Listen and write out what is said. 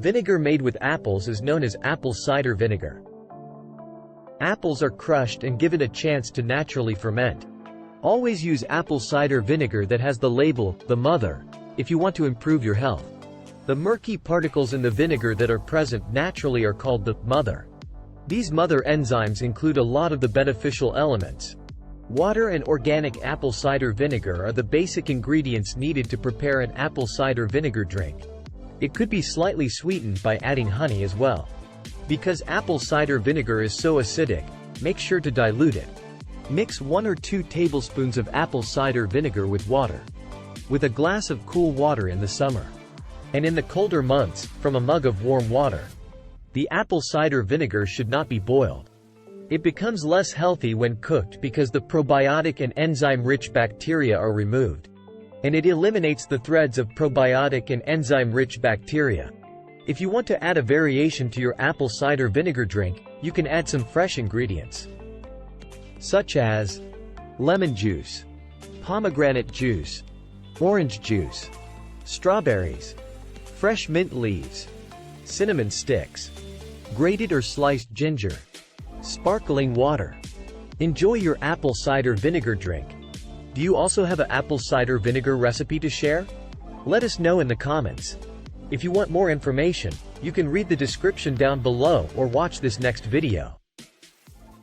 Vinegar made with apples is known as apple cider vinegar. Apples are crushed and given a chance to naturally ferment. Always use apple cider vinegar that has the label, "the mother," if you want to improve your health. The murky particles in the vinegar that are present naturally are called the mother. These mother enzymes include a lot of the beneficial elements. Water and organic apple cider vinegar are the basic ingredients needed to prepare an apple cider vinegar drink. It could be slightly sweetened by adding honey as well. Because apple cider vinegar is so acidic, make sure to dilute it. Mix 1 or 2 tablespoons of apple cider vinegar with water. With a glass of cool water in the summer. And in the colder months, from a mug of warm water. The apple cider vinegar should not be boiled. It becomes less healthy when cooked because the probiotic and enzyme-rich bacteria are removed. And it eliminates the threads of probiotic and enzyme-rich bacteria. If you want to add a variation to your apple cider vinegar drink, you can add some fresh ingredients. Such as lemon juice, pomegranate juice, orange juice, strawberries, fresh mint leaves, cinnamon sticks, grated or sliced ginger, sparkling water. Enjoy your apple cider vinegar drink. Do you also have an apple cider vinegar recipe to share? Let us know in the comments. If you want more information, you can read the description down below or watch this next video.